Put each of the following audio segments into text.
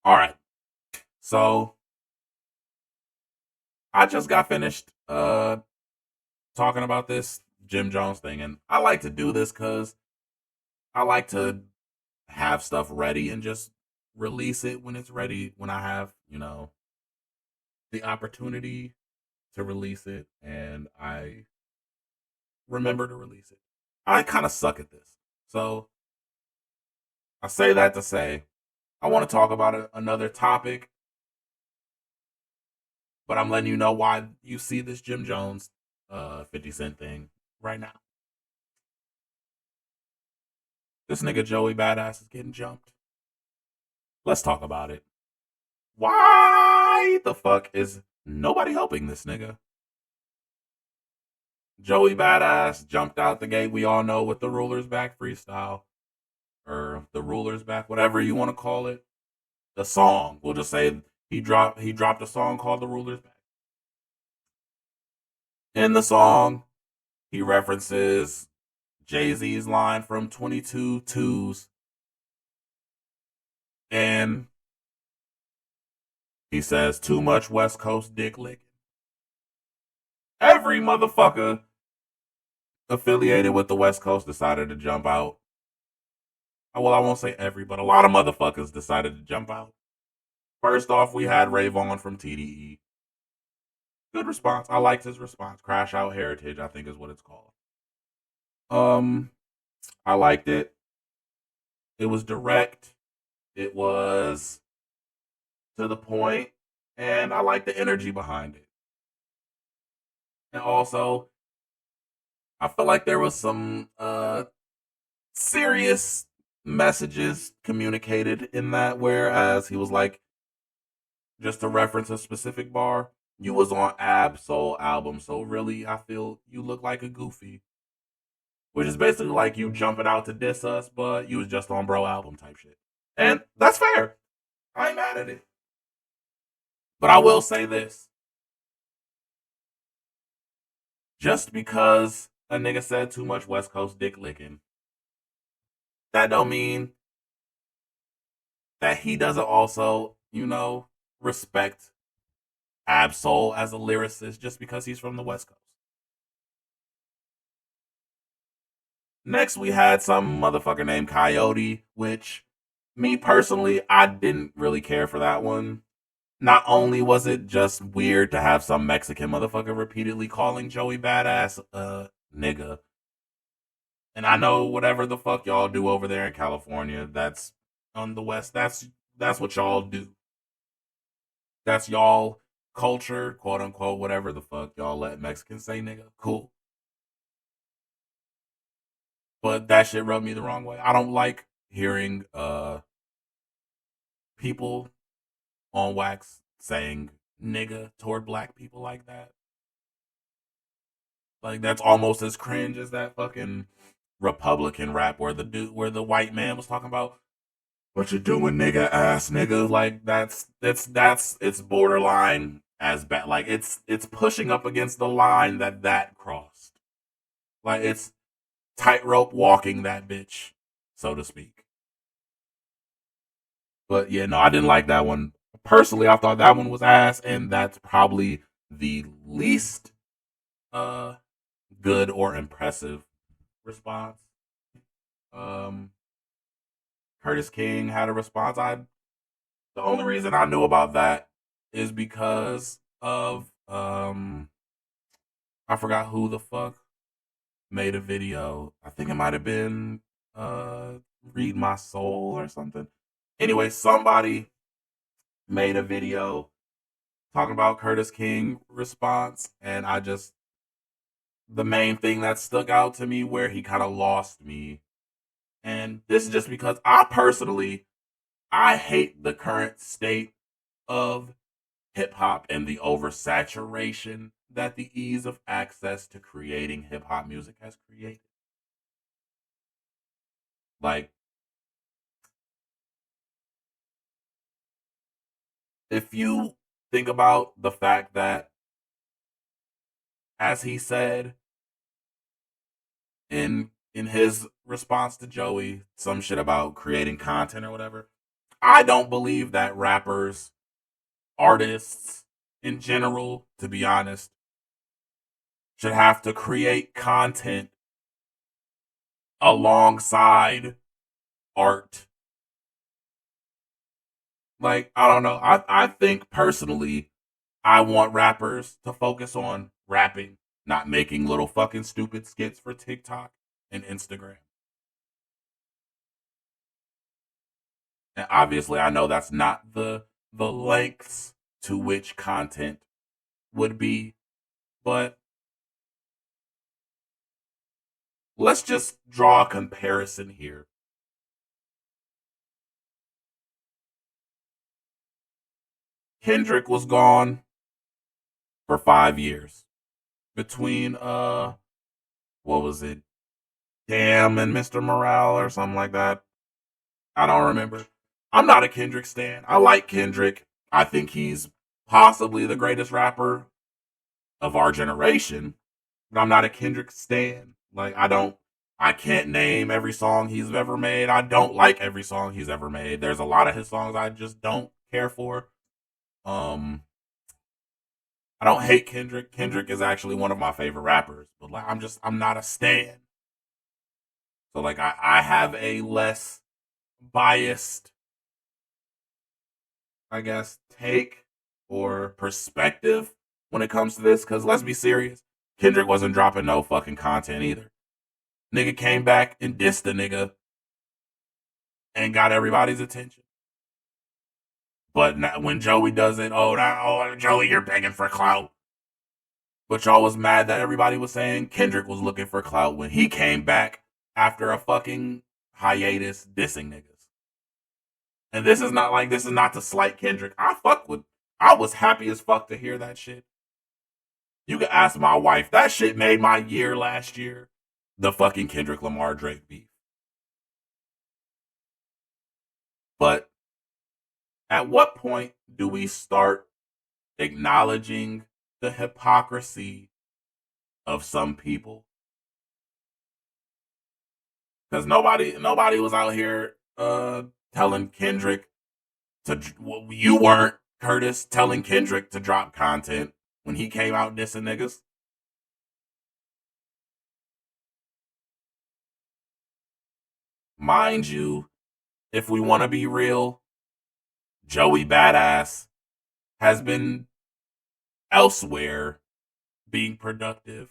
All right. So I just got finished talking about this Jim Jones thing, and I like to do this because I like to have stuff ready and just release it when it's ready. When I have, the opportunity to release it, and I remember to release it. I kind of suck at this, so I say that to say I want to talk about another topic, but I'm letting you know why you see this Jim Jones 50 Cent thing right now. This nigga Joey Badass is getting jumped. Let's talk about it. Why the fuck is nobody helping this nigga? Joey Badass jumped out the gate. We all know with the Rulers Back freestyle, or the Rulers Back, whatever you want to call it. The song. We'll just say he dropped a song called The Rulers Back. In the song, he references Jay-Z's line from 22 Twos, and he says too much West Coast dick licking. Every motherfucker affiliated with the West Coast decided to jump out. Well, I won't say every, but a lot of motherfuckers decided to jump out. First off, we had Ray Vaughn from TDE. Good response. I liked his response. Crash Out Heritage, I think is what it's called. Um, I liked it. It was direct. It was to the point, and I liked the energy behind it. And also, I feel like there was some serious messages communicated in that, whereas he was like, just to reference a specific bar, you was on Ab Soul album, so really I feel you look like a goofy. Which is basically like you jumping out to diss us, but you was just on bro album type shit. And that's fair. I ain't mad at it. But I will say this. Just because a nigga said too much West Coast dick licking, that don't mean that he doesn't also, respect Absol as a lyricist just because he's from the West Coast. Next, we had some motherfucker named Coyote, which, me personally, I didn't really care for that one. Not only was it just weird to have some Mexican motherfucker repeatedly calling Joey Badass a nigga, and I know whatever the fuck y'all do over there in California, that's on the West, that's what y'all do. That's y'all culture, quote unquote, whatever the fuck y'all let Mexicans say nigga. Cool. But that shit rubbed me the wrong way. I don't like hearing people on wax saying nigga toward black people like that. Like that's almost as cringe as that fucking Republican rap where the white man was talking about what you doing, nigga, ass nigga. Like that's it's borderline as bad. Like it's pushing up against the line that crossed. Like it's tightrope walking that bitch, so to speak. But yeah, no, I didn't like that one. Personally, I thought that one was ass, and that's probably the least uh good or impressive response. Um Curtis King had a response. The only reason I knew about that is because of I forgot who the fuck made a video. I think it might have been Read My Soul or something. Anyway, somebody made a video talking about Curtis King response, and the main thing that stuck out to me where he kind of lost me. And this is just because I hate the current state of hip hop and the oversaturation that the ease of access to creating hip hop music has created. Like, if you think about the fact that, as he said in his response to Joey, some shit about creating content or whatever. I don't believe that rappers, artists in general, to be honest, should have to create content alongside art. Like, I don't know. I think personally, I want rappers to focus on rapping, not making little fucking stupid skits for TikTok and Instagram. And obviously, I know that's not the lengths to which content would be, but let's just draw a comparison here. Kendrick was gone for 5 years between what was it? Damn and Mr. Morale or something like that. I don't remember. I'm not a Kendrick stan. I like Kendrick. I think he's possibly the greatest rapper of our generation. But I'm not a Kendrick stan. Like I can't name every song he's ever made. I don't like every song he's ever made. There's a lot of his songs I just don't care for. Um I don't hate Kendrick. Kendrick is actually one of my favorite rappers, but like I'm not a stan. So like I have a less biased, I guess, take or perspective when it comes to this. Because let's be serious, Kendrick wasn't dropping no fucking content either. Nigga came back and dissed the nigga and got everybody's attention. But now, when Joey does it, oh, Joey, you're begging for clout. But y'all was mad that everybody was saying Kendrick was looking for clout when he came back after a fucking hiatus dissing niggas. And this is not to slight Kendrick. I was happy as fuck to hear that shit. You can ask my wife. That shit made my year last year. The fucking Kendrick Lamar Drake beef. But at what point do we start acknowledging the hypocrisy of some people? Because nobody was out here telling Kendrick to. Well, you weren't, Curtis, telling Kendrick to drop content when he came out dissing niggas. Mind you, if we want to be real, Joey Badass has been elsewhere being productive.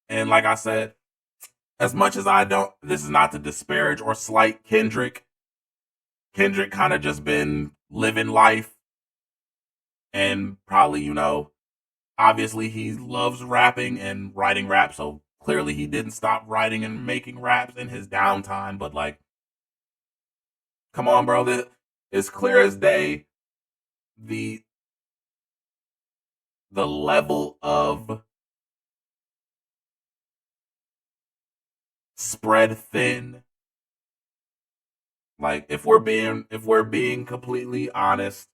And like I said, as much as this is not to disparage or slight Kendrick. Kendrick kind of just been living life and probably, obviously he loves rapping and writing rap. So clearly he didn't stop writing and making raps in his downtime. But like, come on, bro. It's clear as day the level of spread thin. Like if we're being completely honest,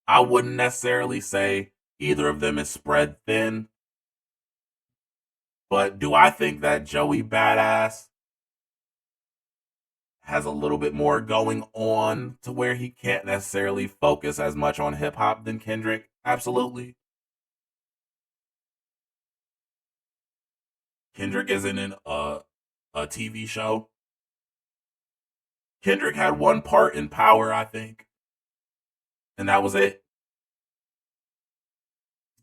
I wouldn't necessarily say either of them is spread thin. But do I think that Joey Badass has a little bit more going on to where he can't necessarily focus as much on hip hop than Kendrick? Absolutely. Kendrick isn't in a TV show. Kendrick had one part in Power, I think, and that was it.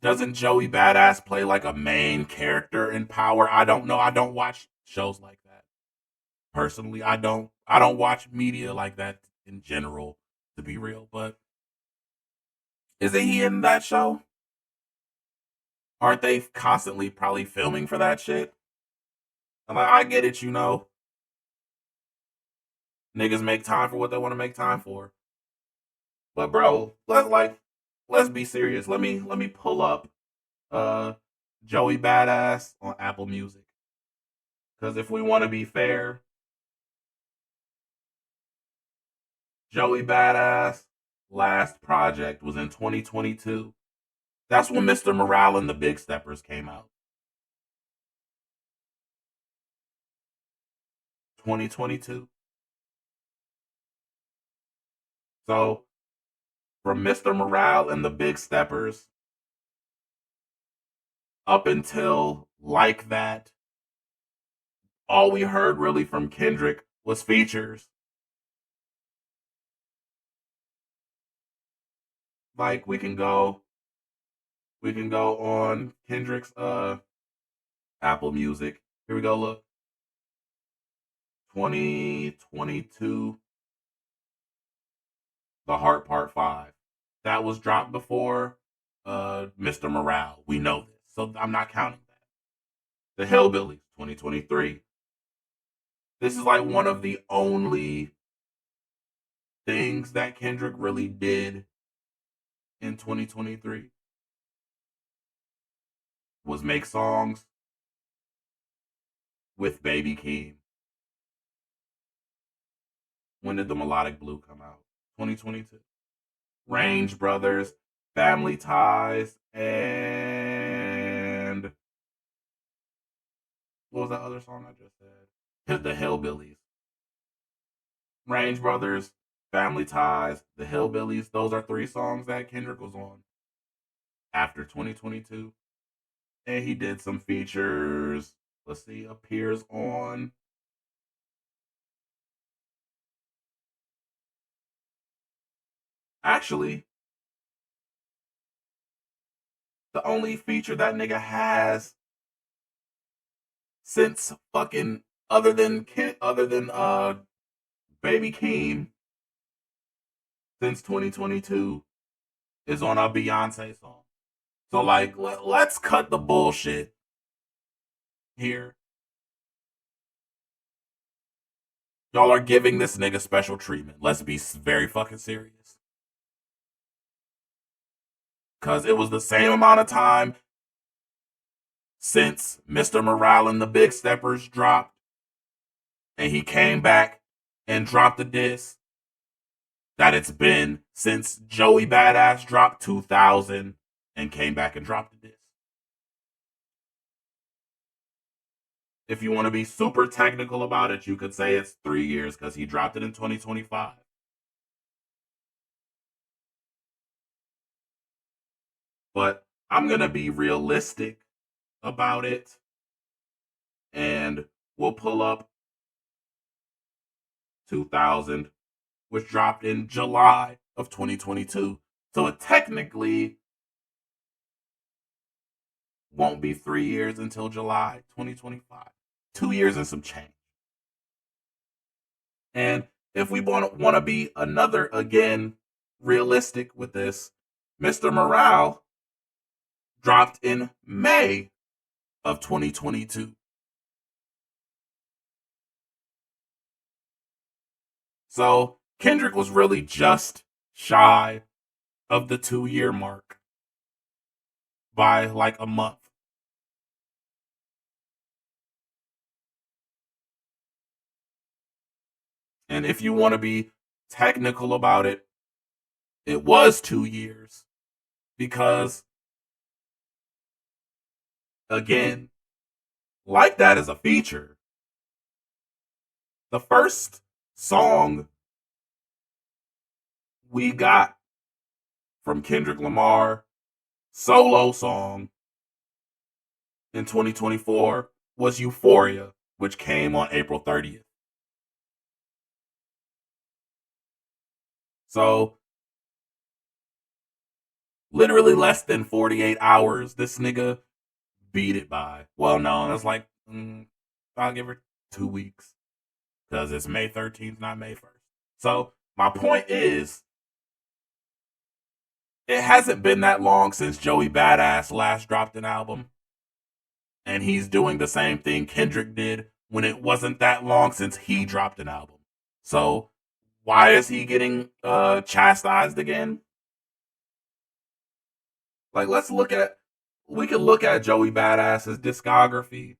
Doesn't Joey Badass play like a main character in Power? I don't know. I don't watch shows like that. Personally, I don't watch media like that in general, to be real, but isn't he in that show? Aren't they constantly probably filming for that shit? I'm like, I get it, niggas make time for what they want to make time for. But bro, let's be serious. Let me pull up uh Joey Badass on Apple Music. Because if we want to be fair, Joey Badass last project was in 2022. That's when Mr. Morale and the Big Steppers came out. 2022. So from Mr. Morale and the Big Steppers up until Like That, all we heard really from Kendrick was features. Like we can go on Kendrick's Apple Music. Here we go, look. 2022 The Heart Part 5. That was dropped before Mr. Morale. We know this. So I'm not counting that. The Hillbillies, 2023. This is like one of the only things that Kendrick really did in 2023 was make songs with Baby Keem. When did The Melodic Blue come out? 2022. Range Brothers, Family Ties, and what was that other song I just said? The Hillbillies. Range Brothers, Family Ties, The Hillbillies. Those are 3 songs that Kendrick was on after 2022. And he did some features. Let's see, appears on. Actually, the only feature that nigga has since fucking other than Baby Keem since 2022 is on a Beyonce song. So like let's cut the bullshit here. Y'all are giving this nigga special treatment. Let's be very fucking serious. Cause it was the same amount of time since Mr. Morale and the Big Steppers dropped and he came back and dropped the diss that it's been since Joey Badass dropped 2000 and came back and dropped the diss. If you want to be super technical about it, you could say it's 3 years because he dropped it in 2025. But I'm going to be realistic about it. And we'll pull up 2000, which dropped in July of 2022. So it technically won't be 3 years until July 2025. 2 years and some change. And if we want to be another, again, realistic with this, Mr. Morale dropped in May of 2022. So Kendrick was really just shy of the 2-year mark by like a month. And if you want to be technical about it, it was 2 years because, again, Like That is a feature. The first song we got from Kendrick Lamar solo song in 2024 was Euphoria, which came on April 30th. So, literally less than 48 hours, this nigga beat it by. Well, no, it's like, I'll give her 2 weeks because it's May 13th, not May 1st. So, my point is, it hasn't been that long since Joey Badass last dropped an album. And he's doing the same thing Kendrick did when it wasn't that long since he dropped an album. So, why is he getting chastised again? Like, we could look at Joey Badass's discography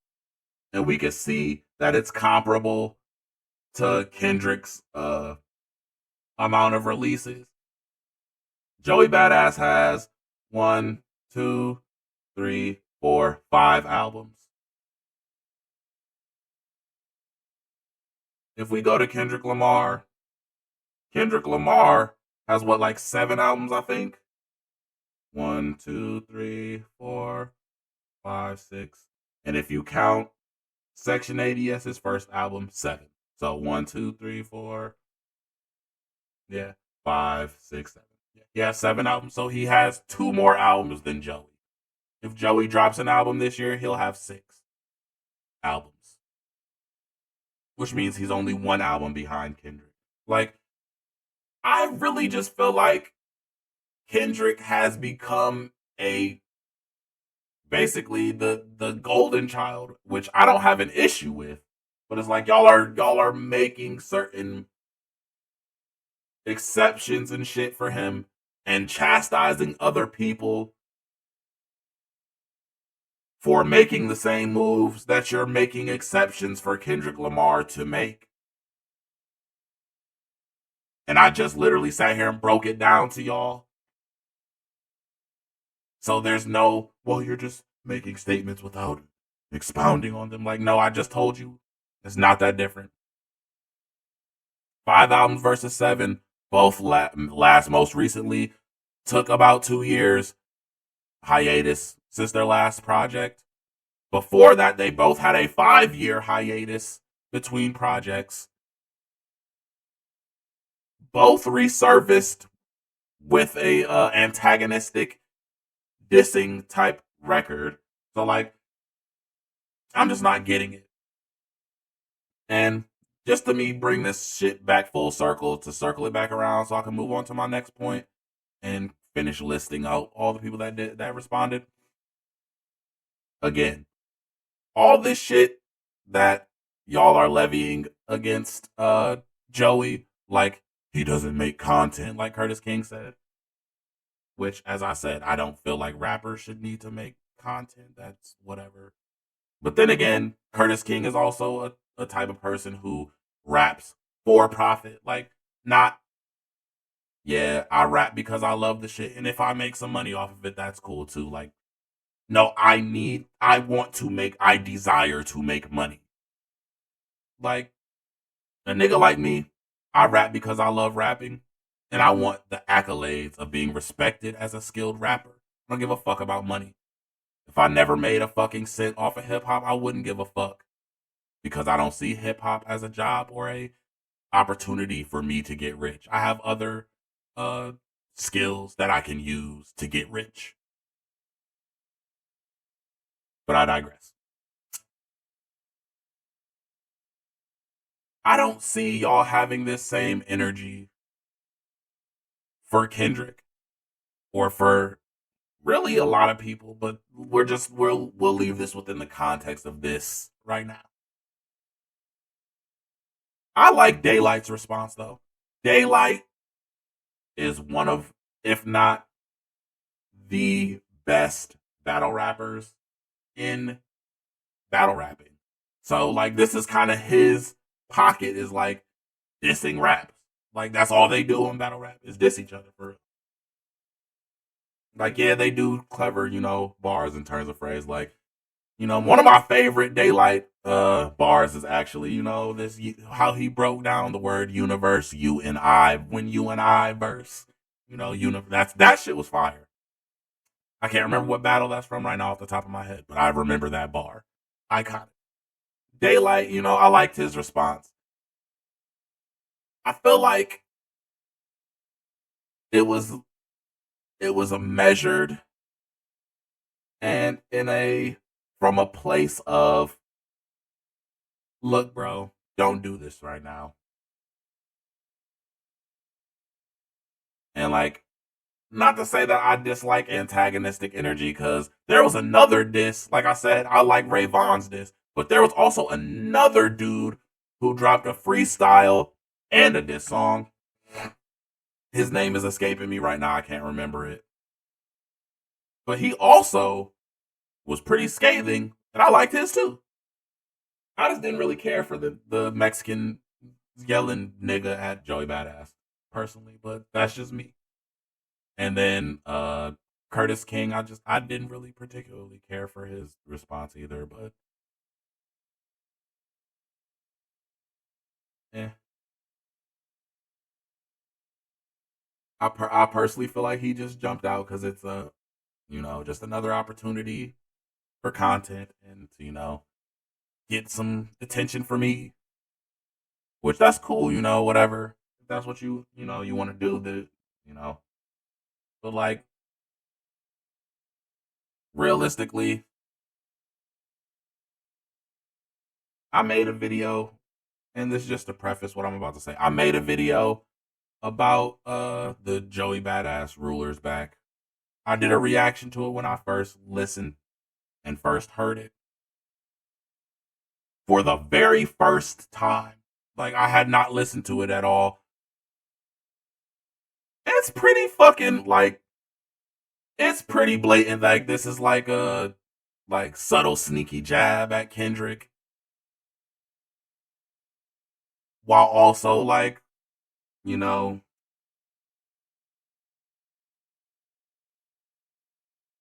and we could see that it's comparable to Kendrick's amount of releases. Joey Badass has 1, 2, 3, 4, 5 albums. if we go to Kendrick Lamar has what, like 7 albums, I think? 1, 2, 3, 4, 5, 6. And if you count Section 80 as his first album, 7. So 1, 2, 3, 4, yeah, 5, 6, 7. Yeah, 7 albums. So he has 2 more albums than Joey. If Joey drops an album this year, he'll have 6 albums, which means he's only 1 album behind Kendrick. Like, I really just feel like Kendrick has become a basically the golden child, which I don't have an issue with, but it's like y'all are making certain exceptions and shit for him and chastising other people for making the same moves that you're making exceptions for Kendrick Lamar to make. And I just literally sat here and broke it down to y'all. So there's no, well, you're just making statements without expounding on them. Like, no, I just told you. It's not that different. 5 albums versus 7, both last most recently took about 2 years hiatus since their last project. Before that, they both had a 5-year hiatus between projects. Both resurfaced with a antagonistic dissing type record. So like, I'm just not getting it. And just to me bring this shit back full circle, to circle it back around so I can move on to my next point and finish listing out all the people that responded. Again, all this shit that y'all are levying against Joey, like he doesn't make content, like Curtis King said. Which, as I said, I don't feel like rappers should need to make content. That's whatever. But then again, Curtis King is also a type of person who raps for profit. Like, not, yeah, I rap because I love the shit. And if I make some money off of it, that's cool too. Like, no, I desire to make money. Like, a nigga like me, I rap because I love rapping. And I want the accolades of being respected as a skilled rapper. I don't give a fuck about money. If I never made a fucking cent off of hip hop, I wouldn't give a fuck. Because I don't see hip hop as a job or a opportunity for me to get rich. I have other skills that I can use to get rich. But I digress. I don't see y'all having this same energy for Kendrick or for really a lot of people, but we'll leave this within the context of this right now. I like Daylight's response though. Daylight is one of, if not the best battle rappers in battle rapping. So like this is kind of his pocket, is like dissing raps. Like that's all they do on battle rap is diss each other for real. Like, yeah, they do clever, bars and turns of phrase. Like, one of my favorite Daylight bars is actually, this how he broke down the word universe, you and I, when you and I verse. That shit was fire. I can't remember what battle that's from right now off the top of my head, but I remember that bar. Iconic. Daylight, I liked his response. I feel like it was a measured and from a place of, look, bro, don't do this right now. And like, not to say that I dislike antagonistic energy, because there was another diss. Like I said, I like Ray Vaughn's diss, but there was also another dude who dropped a freestyle and a diss song. His name is escaping me right now. I can't remember it. But he also was pretty scathing, and I liked his too. I just didn't really care for the Mexican yelling nigga at Joey Badass personally, but that's just me. And then Curtis King, I didn't really particularly care for his response either, but eh. I personally feel like he just jumped out because it's a, just another opportunity for content and to, get some attention for me, which that's cool, whatever. If that's what you want to do, you know. But like realistically, I made a video, and this is just to preface what I'm about to say. I made a video about the Joey Badass Rulers back. I did a reaction to it when I first listened and first heard it for the very first time. Like I had not listened to it at all. It's pretty fucking like it's pretty blatant. Like this is like a like subtle sneaky jab at Kendrick while also like, you know,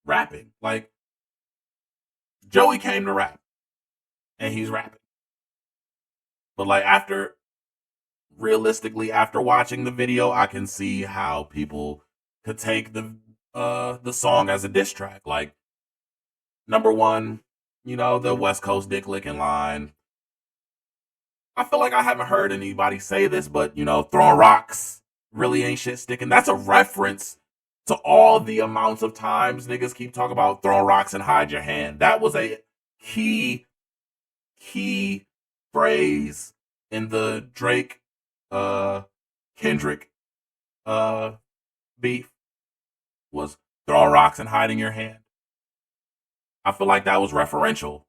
rapping. Like Joey came to rap and he's rapping. But like after realistically after watching the video, I can see how people could take the song as a diss track. Like number one, the West Coast dick licking line. I feel like I haven't heard anybody say this, but throwing rocks really ain't shit sticking. That's a reference to all the amounts of times niggas keep talking about throwing rocks and hide your hand. That was a key, key phrase in the Drake Kendrick beef was throwing rocks and hiding your hand. I feel like that was referential.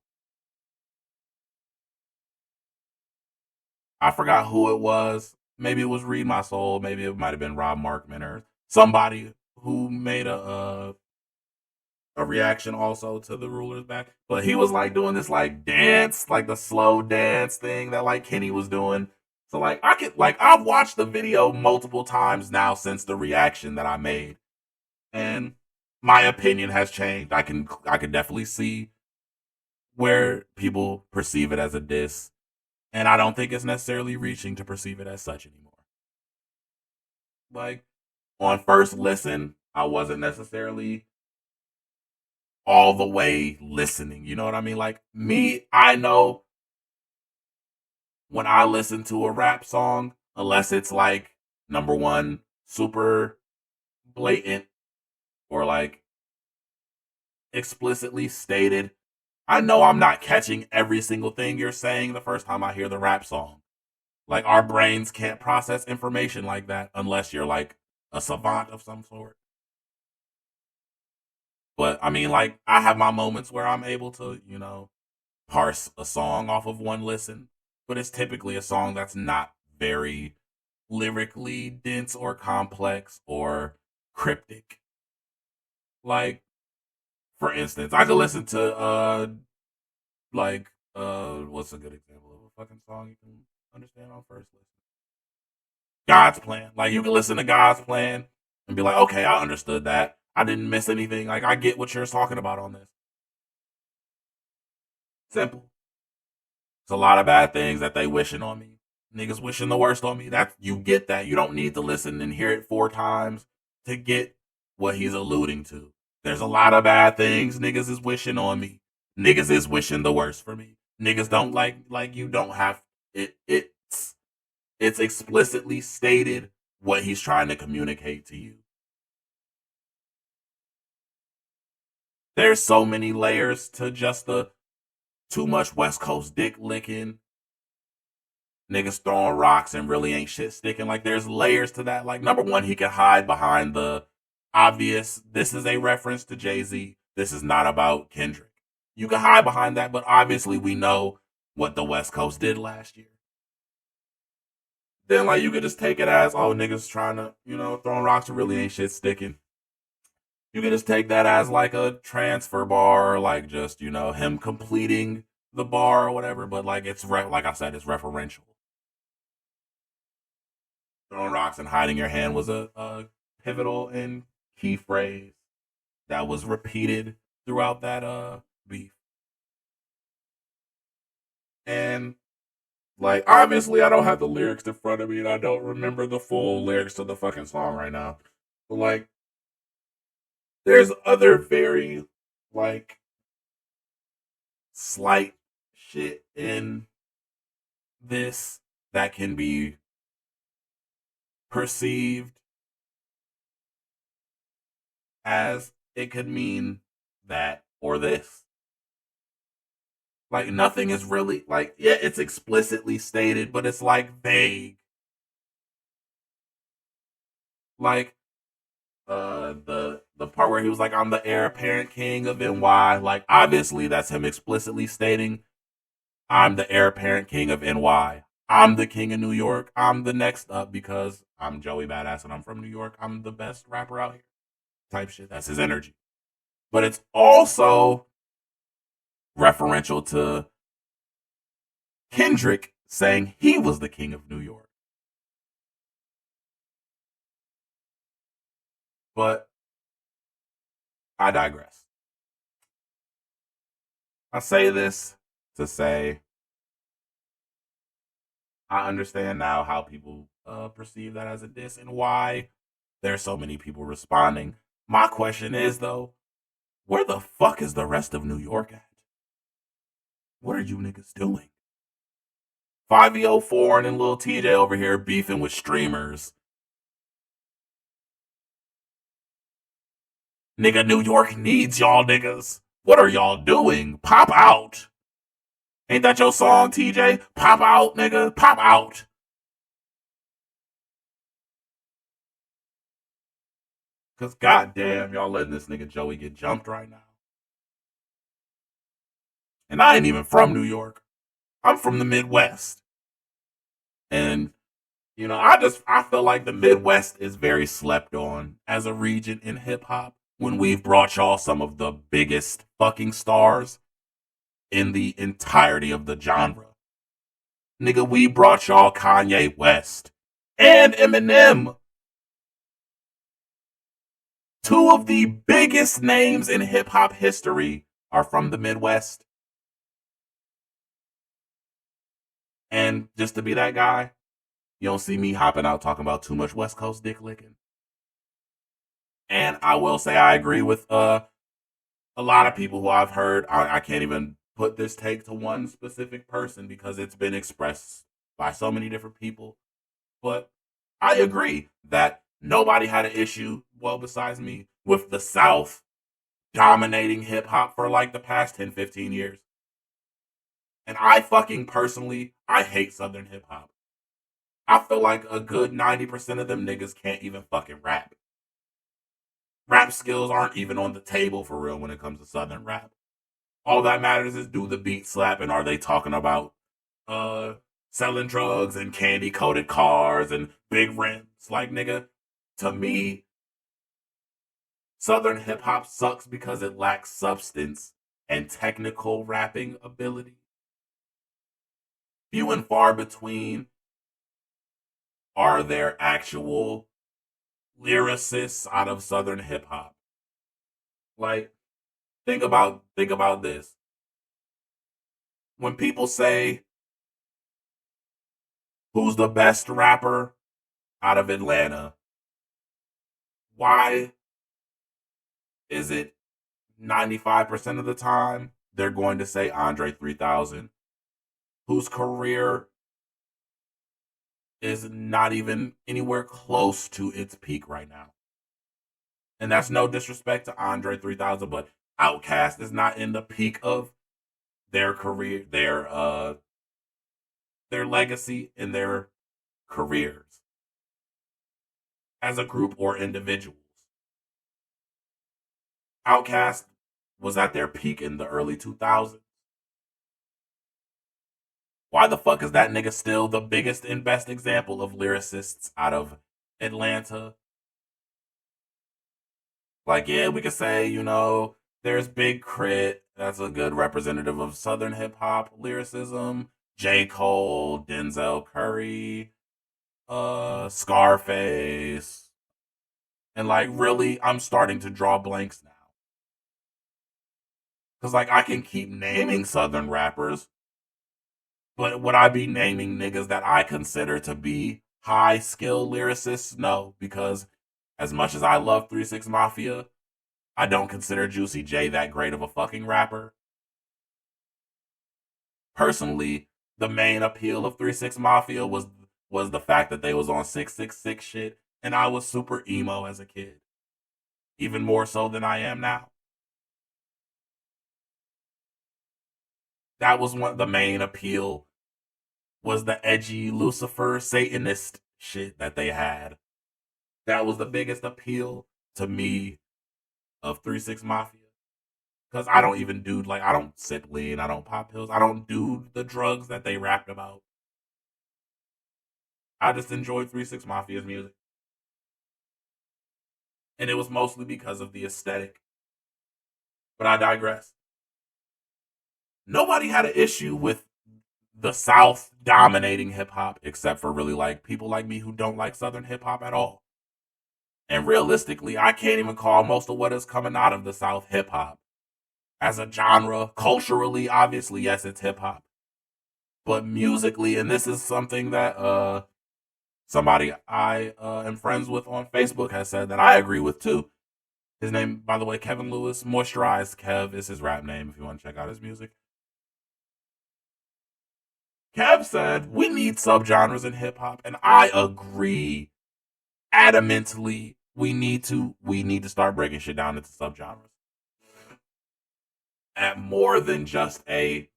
I forgot who it was. Maybe it was Read My Soul. Maybe it might have been Rob Markman or somebody who made a reaction also to the Rulers back. But he was like doing this like dance, like the slow dance thing that like Kenny was doing. So like I've watched the video multiple times now since the reaction that I made, and my opinion has changed. I can definitely see where people perceive it as a diss, and I don't think it's necessarily reaching to perceive it as such anymore. Like on first listen, I wasn't necessarily all the way listening. You know what I mean? Like me, I know when I listen to a rap song, unless it's like number one, super blatant or like explicitly stated, I know I'm not catching every single thing you're saying the first time I hear the rap song. Like our brains can't process information like that unless you're like a savant of some sort. But I mean, like I have my moments where I'm able to, parse a song off of one listen, but it's typically a song that's not very lyrically dense or complex or cryptic. Like, for instance, I could listen to what's a good example of a fucking song you can understand on first listen? God's Plan. Like you can listen to God's Plan and be like, okay, I understood that. I didn't miss anything. Like I get what you're talking about on this. Simple. It's a lot of bad things that they wishing on me. Niggas wishing the worst on me. That you get that. You don't need to listen and hear it 4 times to get what he's alluding to. There's a lot of bad things niggas is wishing on me. Niggas is wishing the worst for me. Niggas don't like you don't have it. It's explicitly stated what he's trying to communicate to you. There's so many layers to just the too much West Coast dick licking, niggas throwing rocks and really ain't shit sticking. Like there's layers to that. Like number one, he can hide behind the obvious. This is a reference to Jay-Z. This is not about Kendrick. You can hide behind that, but obviously we know what the West Coast did last year. Then like you could just take it as niggas trying to throwing rocks and really ain't shit sticking. You can just take that as like a transfer bar, or like just him completing the bar or whatever. But like like I said, it's referential. Throwing rocks and hiding your hand was a pivotal and key phrase that was repeated throughout that beef. And Like, obviously, I don't have the lyrics in front of me, and I don't remember the full lyrics to the fucking song right now. But like, there's other very like slight shit in this that can be perceived as it could mean that or this. Like nothing is really like, yeah, it's explicitly stated, but it's like vague. Like the part where he was like, I'm the heir apparent king of NY. Like obviously that's him explicitly stating I'm the heir apparent king of NY. I'm the king of New York. I'm the next up because I'm Joey Badass and I'm from New York. I'm the best rapper out here. Type shit. That's his energy. But it's also referential to Kendrick saying he was the king of New York. But I digress. I say this to say I understand now how people perceive that as a diss and why there's so many people responding. My question is though, where the fuck is the rest of New York at? What are you niggas doing? 504 and Lil TJ over here beefing with streamers. Nigga, New York needs y'all niggas. What are y'all doing? Pop out. Ain't that your song, TJ? Pop out, nigga. Pop out. Cause goddamn, y'all letting this nigga Joey get jumped right now. And I ain't even from New York. I'm from the Midwest. And, you know, I feel like the Midwest is very slept on as a region in hip hop when we've brought y'all some of the biggest fucking stars in the entirety of the genre. Nigga, we brought y'all Kanye West and Eminem. Two of the biggest names in hip hop history are from the Midwest. And just to be that guy, you don't see me hopping out talking about too much West Coast dick licking. And I will say I agree with a lot of people who I've heard. I can't even put this take to one specific person because it's been expressed by so many different people. But I agree that nobody had an issue, well, besides me, with the South dominating hip hop for like the past 10, 15 years. And I fucking personally, I hate Southern hip hop. I feel like a good 90% of them niggas can't even fucking rap. Rap skills aren't even on the table for real when it comes to Southern rap. All that matters is do the beat slap and are they talking about uh selling drugs and candy coated cars and big rims. Like nigga, to me, Southern hip hop sucks because it lacks substance and technical rapping ability. Few and far between are there actual lyricists out of Southern hip hop. Like, think about this. When people say who's the best rapper out of Atlanta, why is it 95% of the time they're going to say Andre 3000, whose career is not even anywhere close to its peak right now. And that's no disrespect to Andre 3000, but Outkast is not in the peak of their career, their legacy in their careers as a group or individuals. Outkast was at their peak in the early 2000s. Why the fuck is that nigga still the biggest and best example of lyricists out of Atlanta? Like, yeah, we could say, you know, there's Big Crit. That's a good representative of Southern hip hop lyricism. J. Cole, Denzel Curry, Scarface. And like, really, I'm starting to draw blanks now. Because, like, I can keep naming Southern rappers, But would I be naming niggas that I consider to be high skill lyricists? No, because as much as I love 3 6 Mafia, I don't consider Juicy J that great of a fucking rapper. Personally, the main appeal of 3 6 Mafia was the fact that they was on 666 shit, and I was super emo as a kid, even more so than I am now. That was one the main appeal was the edgy Lucifer Satanist shit that they had. That was the biggest appeal to me of 3 6 Mafia. Because I don't even do, like, I don't sip lean, I don't pop pills, I don't do the drugs that they rapped about. I just enjoyed 3 6 Mafia's music. And it was mostly because of the aesthetic. But I digress. Nobody had an issue with the South dominating hip hop, except for really like people like me who don't like Southern hip hop at all. And realistically, I can't even call most of what is coming out of the South hip hop. As a genre, culturally, obviously, yes, it's hip hop. But musically, and this is something that somebody I am friends with on Facebook has said that I agree with too. His name, by the way, Kevin Lewis, Moisturized Kev is his rap name if you want to check out his music. Kev said we need subgenres in hip hop, and I agree adamantly. We need to start breaking shit down into subgenres at more than just a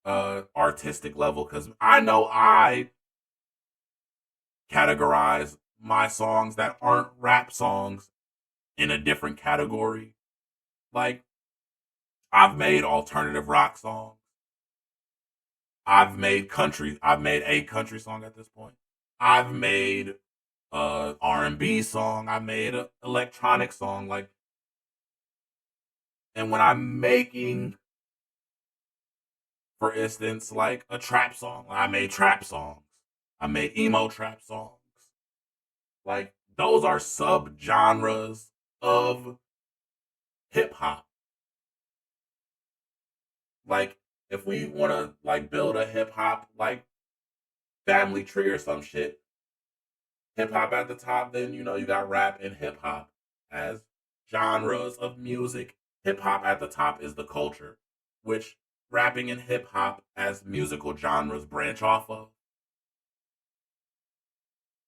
artistic level. Because I know I categorize my songs that aren't rap songs in a different category. Like I've made alternative rock songs. I've made country. I've made a country song at this point. I've made R&B song. I made an electronic song. Like, and when I'm making, for instance, like a trap song, I made trap songs. I made emo trap songs. Like those are subgenres of hip hop. Like if we want to like build a hip hop like family tree or some shit, hip hop at the top, then you know you got rap and hip hop as genres of music. Hip hop at the top is the culture, which rapping and hip hop as musical genres branch off of.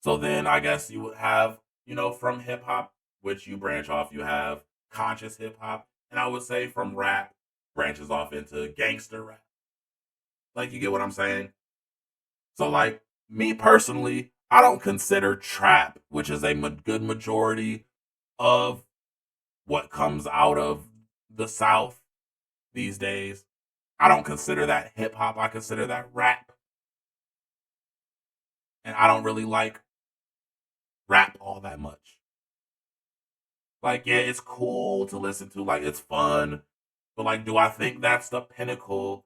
So then I guess you would have, you know, from hip hop, which you branch off, you have conscious hip hop. And I would say from rap branches off into gangster rap. Like, you get what I'm saying? So, like, me personally, I don't consider trap, which is a good majority of what comes out of the South these days. I don't consider that hip hop. I consider that rap. And I don't really like rap all that much. Like, yeah, it's cool to listen to. Like, it's fun. But, like, do I think that's the pinnacle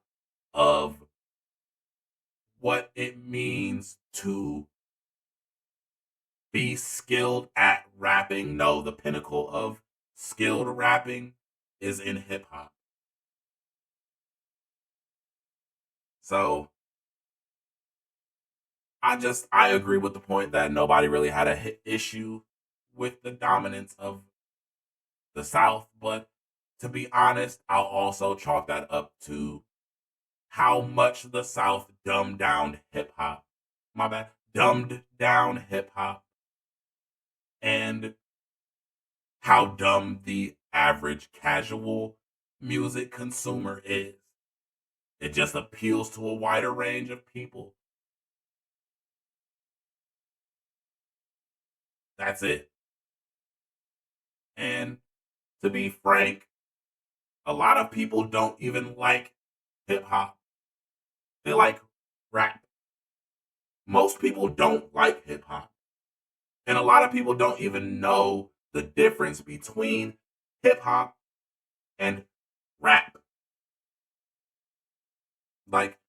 of what it means to be skilled at rapping? No, the pinnacle of skilled rapping is in hip hop. So I agree with the point that nobody really had a issue with the dominance of the South, but to be honest, I'll also chalk that up to how much the South dumbed down hip hop. My bad. Dumbed down hip hop and how dumb the average casual music consumer is. It just appeals to a wider range of people. That's it. And to be frank, a lot of people don't even like hip hop. They like rap. Most people don't like hip hop. And a lot of people don't even know the difference between hip hop and rap. Like,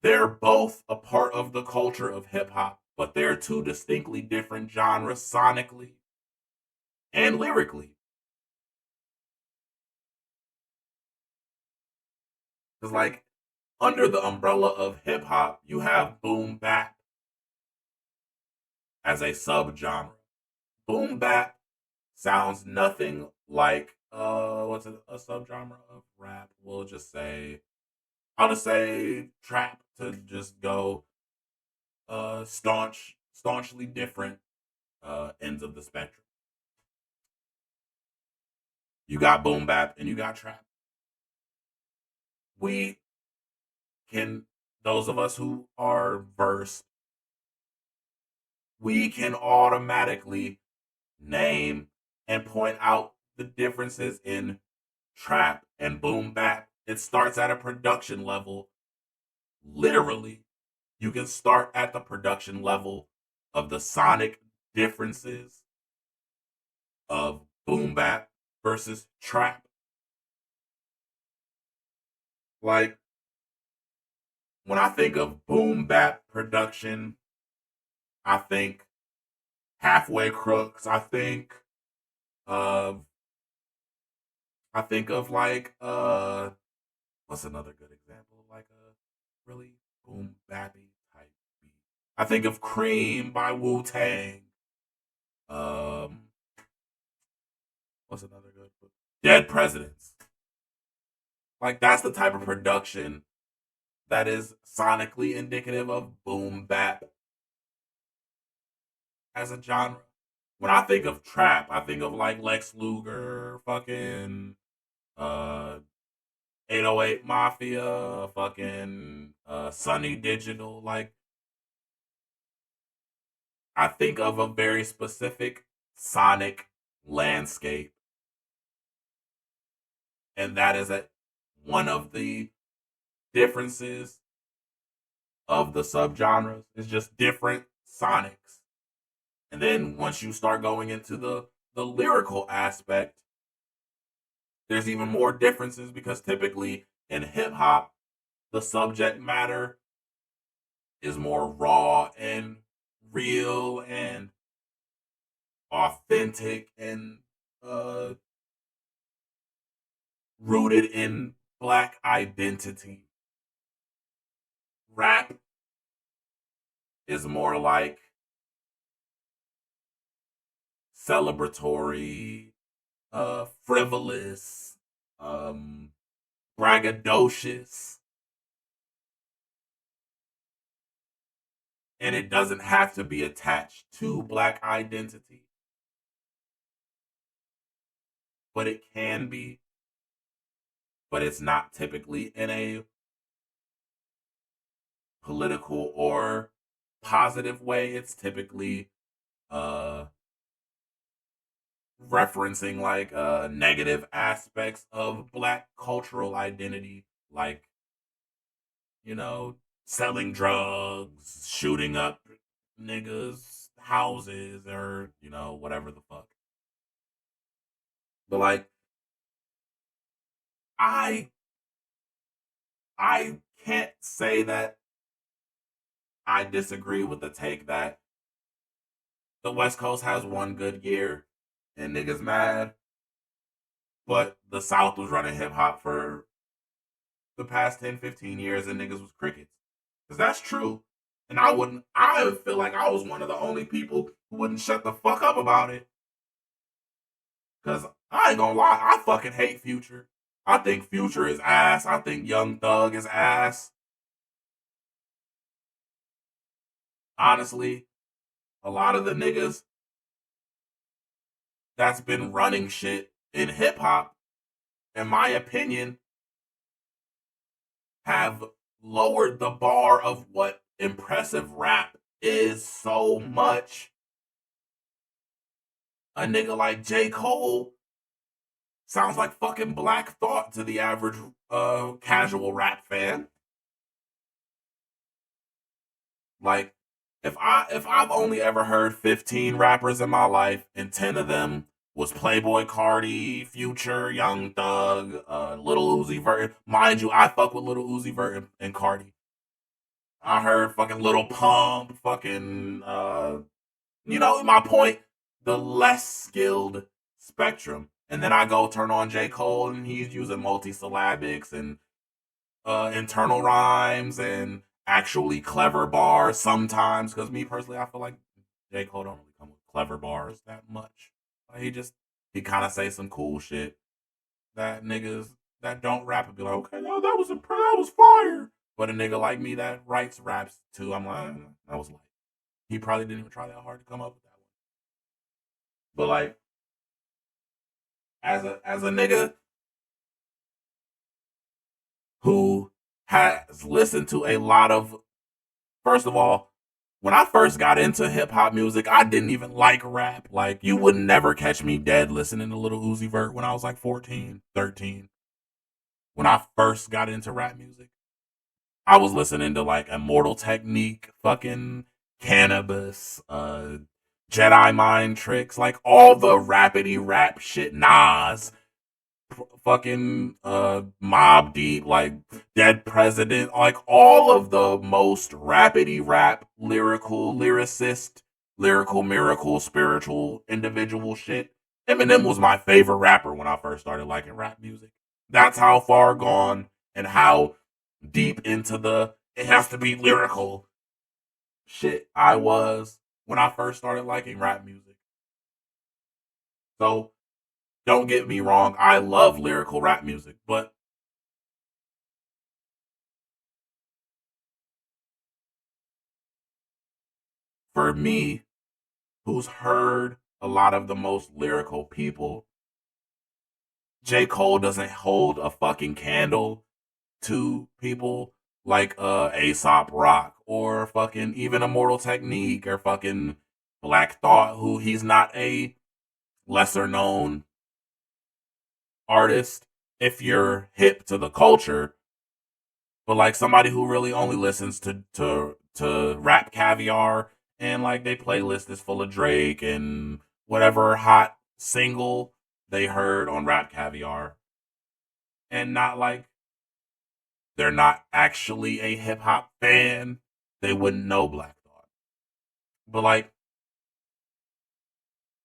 they're both a part of the culture of hip hop, but they're two distinctly different genres sonically and lyrically. Because, like, under the umbrella of hip hop, you have boom bap as a subgenre. Boom bap sounds nothing like what's a subgenre of rap? I'll just say trap to just go staunchly different ends of the spectrum. You got boom bap and you got trap. We can, those of us who are versed, we can automatically name and point out the differences in trap and boom bap. It starts at a production level. Literally, you can start at the production level of the sonic differences of boom bap versus trap. Like, when I think of boom bap production, I think halfway crooks. Of I think of like what's another good example of like a really boom bappy type beat? I think of Cream by Wu Tang. Um what's another good one? Dead Presidents. Like, that's the type of production that is sonically indicative of boom bap as a genre. When I think of trap, I think of like Lex Luger, fucking uh 808 Mafia, fucking Sunny Digital. Like, I think of a very specific sonic landscape, and that is one of the differences of the subgenres is just different sonics. And then once you start going into the lyrical aspect, there's even more differences because typically in hip hop, the subject matter is more raw and real and authentic and uh, rooted in black identity. Rap is more like celebratory, frivolous, um, braggadocious, and it doesn't have to be attached to black identity, but it can be, but it's not typically in a political or positive way. It's typically uh referencing like negative aspects of black cultural identity, like, you know, selling drugs, shooting up niggas houses, or whatever the fuck. But like, i I can't say that I disagree with the take that the West Coast has one good year and niggas mad, but the South was running hip hop for the past 10, 15 years and niggas was crickets. Because that's true. And I feel like I was one of the only people who wouldn't shut the fuck up about it. Because I ain't gonna lie, I fucking hate Future. I think Future is ass. I think Young Thug is ass. Honestly, a lot of the niggas that's been running shit in hip hop, in my opinion, have lowered the bar of what impressive rap is so much. A nigga like J. Cole sounds like fucking Black Thought to the average casual rap fan. Like, if I've only ever heard 15 rappers in my life and 10 of them was Playboy Cardi, Future, Young Thug, Little Uzi Vert. Mind you, I fuck with Little Uzi Vert and Cardi. I heard fucking Little Pump, fucking my point, the less skilled spectrum. And then I go turn on J. Cole and he's using multisyllabics and internal rhymes and actually clever bars sometimes. Because me personally, I feel like J. Cole don't really come with clever bars that much. He kind of say some cool shit that niggas that don't rap would be like, okay, yo, that was fire. But a nigga like me that writes raps too, I'm like, that was like, he probably didn't even try that hard to come up with that one. But like, as a nigga who has listened to a lot of, first of all, when I first got into hip hop music, I didn't even like rap. Like, you would never catch me dead listening to Little Uzi Vert when I was like 14, 13. When I first got into rap music, I was listening to like Immortal Technique, fucking Cannabis, Jedi Mind Tricks, like all the rapidy rap shit, Nas, fucking Mob Deep, like Dead President, like all of the most rapidy rap, lyrical, lyricist, lyrical miracle, spiritual, individual shit. Eminem was my favorite rapper when I first started liking rap music. That's how far gone and how deep into the it has to be lyrical shit I was when I first started liking rap music. So don't get me wrong, I love lyrical rap music, but for me, who's heard a lot of the most lyrical people, J. Cole doesn't hold a fucking candle to people like Aesop Rock or fucking even Immortal Technique or fucking Black Thought, who he's not a lesser known artist if you're hip to the culture, but like somebody who really only listens to Rap Caviar and like they playlist is full of Drake and whatever hot single they heard on Rap Caviar, and not like they're not actually a hip hop fan, they wouldn't know Black Thought. But like,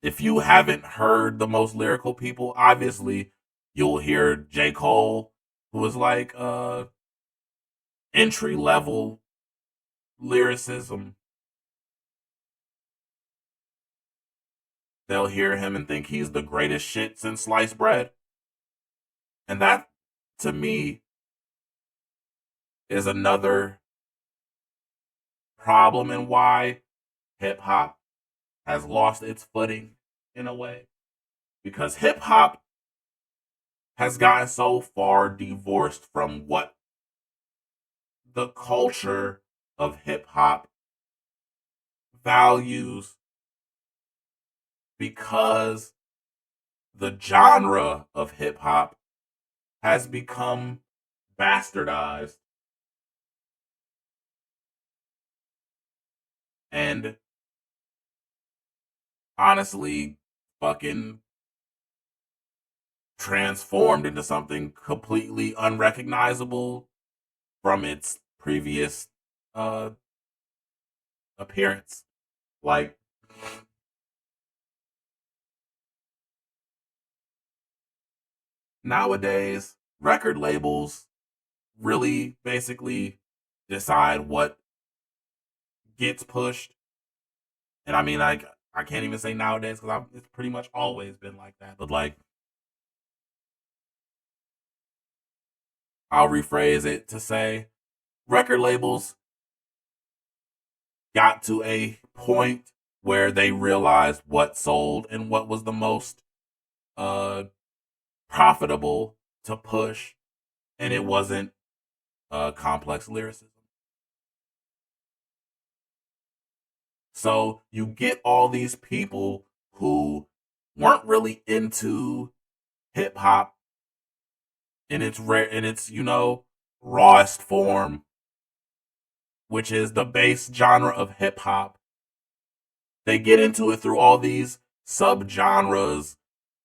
if you haven't heard the most lyrical people, obviously you'll hear J. Cole, who is like entry level lyricism. They'll hear him and think he's the greatest shit since sliced bread. And that, to me, is another problem in why hip hop has lost its footing in a way. Because hip hop has gotten so far divorced from what the culture of hip hop values, because the genre of hip hop has become bastardized and honestly fucking transformed into something completely unrecognizable from its previous uh appearance. Like, nowadays, record labels really basically decide what gets pushed. And I mean, like, I can't even say nowadays because it's pretty much always been like that. But like, I'll rephrase it to say record labels got to a point where they realized what sold and what was the most uh profitable to push, and it wasn't complex lyricism. So you get all these people who weren't really into hip hop in its rawest form, which is the base genre of hip hop. They get into it through all these subgenres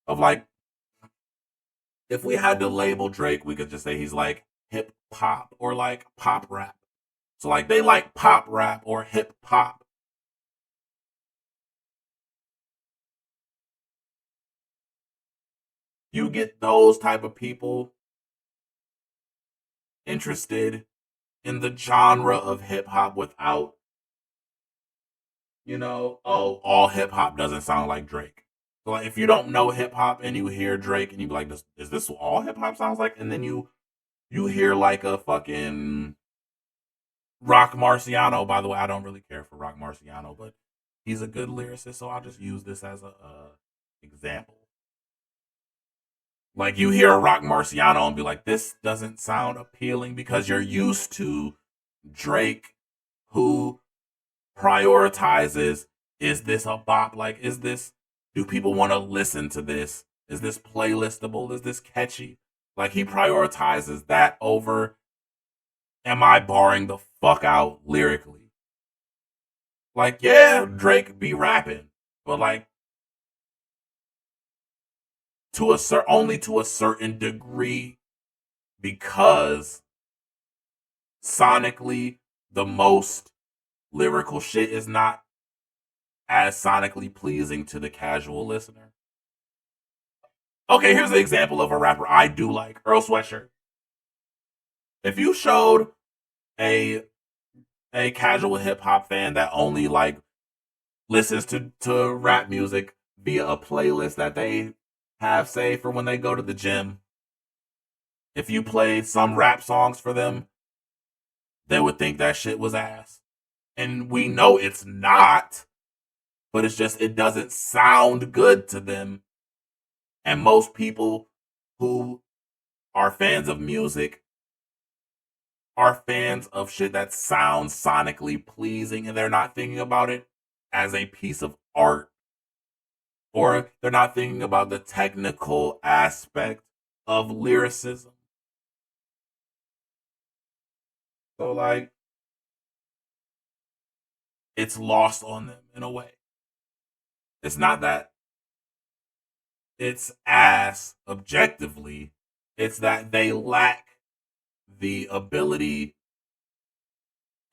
of like, if we had to label Drake, we could just say he's like hip hop or like pop rap. So like they like pop rap or hip hop. You get those type of people interested in the genre of hip hop without, all hip hop doesn't sound like Drake. So like, if you don't know hip hop and you hear Drake and you be like, is this what all hip hop sounds like? And then you hear like a fucking Rock Marciano. By the way, I don't really care for Rock Marciano, but he's a good lyricist, so I'll just use this as a example. Like you hear a Rock Marciano and be like, this doesn't sound appealing because you're used to Drake, who prioritizes, is this a bop? Like, do people want to listen to this? Is this playlistable? Is this catchy? Like, he prioritizes that over, am I barring the fuck out lyrically? Like, yeah, Drake be rapping, but like, only to a certain degree, because sonically the most lyrical shit is not as sonically pleasing to the casual listener. Okay, here's an example of a rapper I do like, Earl Sweatshirt. If you showed a casual hip hop fan that only like listens to rap music via a playlist that they have saved for when they go to the gym, if you played some rap songs for them, they would think that shit was ass. And we know it's not, but it's just, it doesn't sound good to them. And most people who are fans of music are fans of shit that sounds sonically pleasing, and they're not thinking about it as a piece of art, or they're not thinking about the technical aspect of lyricism. So like, it's lost on them in a way. It's not that it's ass objectively, it's that they lack the ability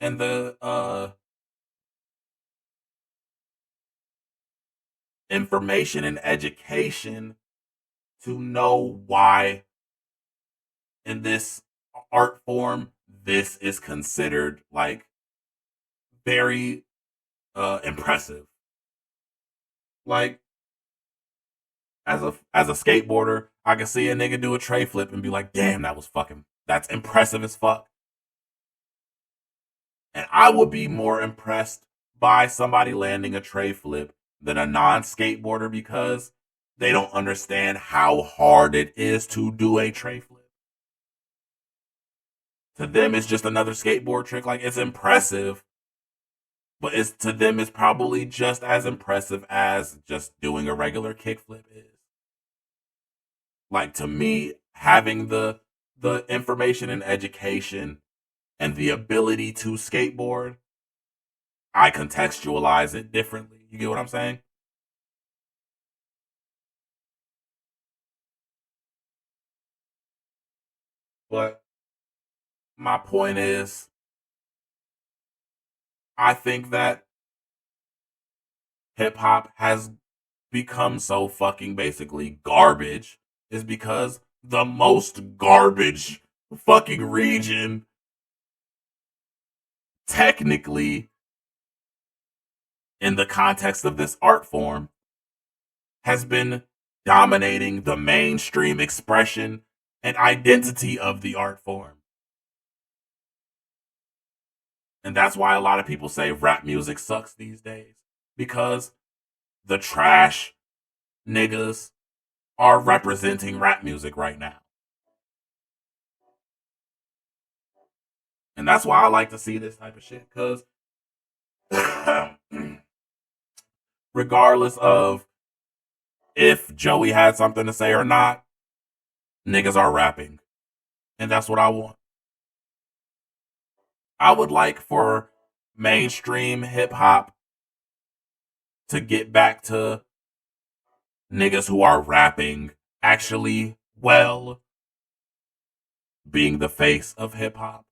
and the information and education to know why in this art form this is considered like very impressive. Like, as a skateboarder, I can see a nigga do a tray flip and be like, damn, that's impressive as fuck. And I would be more impressed by somebody landing a tray flip than a non-skateboarder, because they don't understand how hard it is to do a tray flip. To them, it's just another skateboard trick. Like, it's impressive, but to them, it's probably just as impressive as just doing a regular kickflip is. Like, to me, having the information and education and the ability to skateboard, I contextualize it differently. You get what I'm saying? But my point is, I think that hip hop has become so fucking basically garbage is because the most garbage fucking region technically, in the context of this art form, has been dominating the mainstream expression and identity of the art form. And that's why a lot of people say rap music sucks these days, because the trash niggas are representing rap music right now. And that's why I like to see this type of shit, because regardless of if Joey had something to say or not, niggas are rapping. And that's what I want. I would like for mainstream hip hop to get back to niggas who are rapping actually well, being the face of hip hop.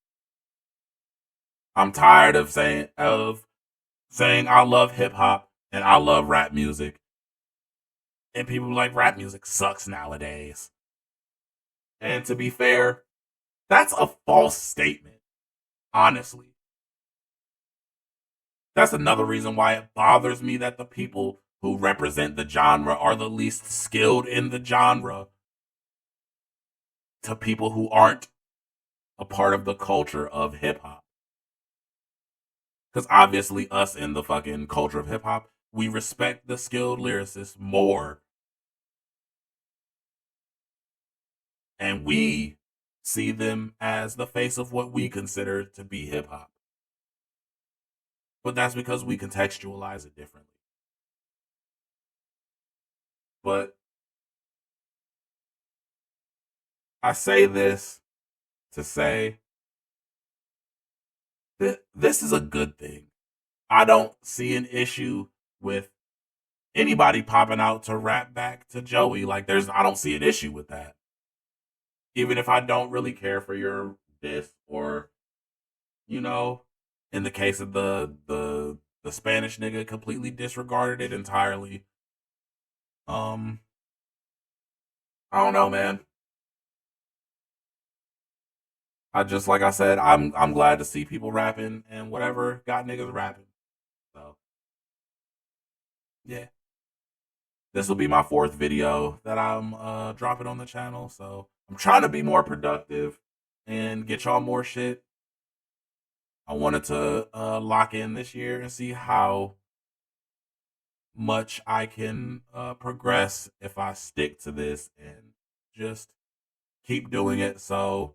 I'm tired of saying I love hip hop and I love rap music, and people like rap music sucks nowadays. And to be fair, That's a false statement, honestly. That's another reason why it bothers me that the people who represent the genre are the least skilled in the genre to people who aren't a part of the culture of hip hop. Because obviously, us in the fucking culture of hip hop, we respect the skilled lyricists more. And we see them as the face of what we consider to be hip hop. But that's because we contextualize it differently. But I say this to say that this is a good thing. I don't see an issue with anybody popping out to rap back to Joey. Like I don't see an issue with that. Even if I don't really care for your diss or, you know, in the case of the Spanish nigga completely disregarded it entirely. I don't know, man. I just like I said, I'm glad to see people rapping and whatever got niggas rapping. So yeah. This will be my fourth video that I'm dropping on the channel. So I'm trying to be more productive and get y'all more shit. I wanted to lock in this year and see how much I can progress if I stick to this and just keep doing it. So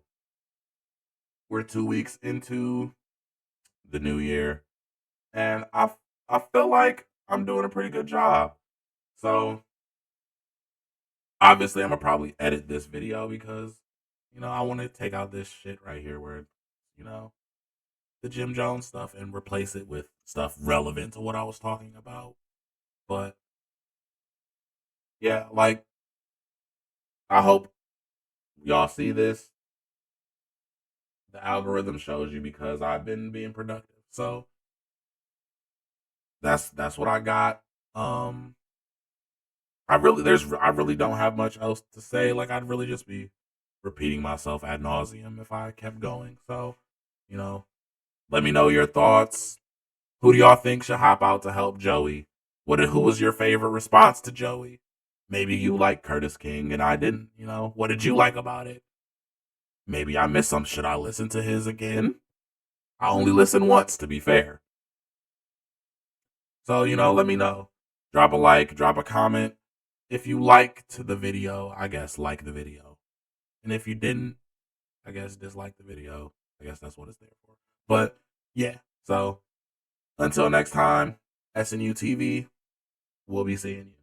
we're 2 weeks into the new year, and I feel like I'm doing a pretty good job. So obviously, I'm gonna probably edit this video because I want to take out this shit right here where you know the Jim Jones stuff and replace it with stuff relevant to what I was talking about. But yeah, like I hope y'all see this. The algorithm shows you because I've been being productive. So that's what I got. Um I really don't have much else to say. Like I'd really just be repeating myself ad nauseum if I kept going. So, you know, let me know your thoughts. Who do y'all think should hop out to help Joey? Who was your favorite response to Joey? Maybe you like Curtis King and I didn't, What did you like about it? Maybe I missed some. Should I listen to his again? I only listened once, to be fair. So, let me know. Drop a like, drop a comment. If you liked the video, I guess like the video. And if you didn't, I guess dislike the video. I guess that's what it's there for. But yeah, so until next time, SNU TV, we'll be seeing you.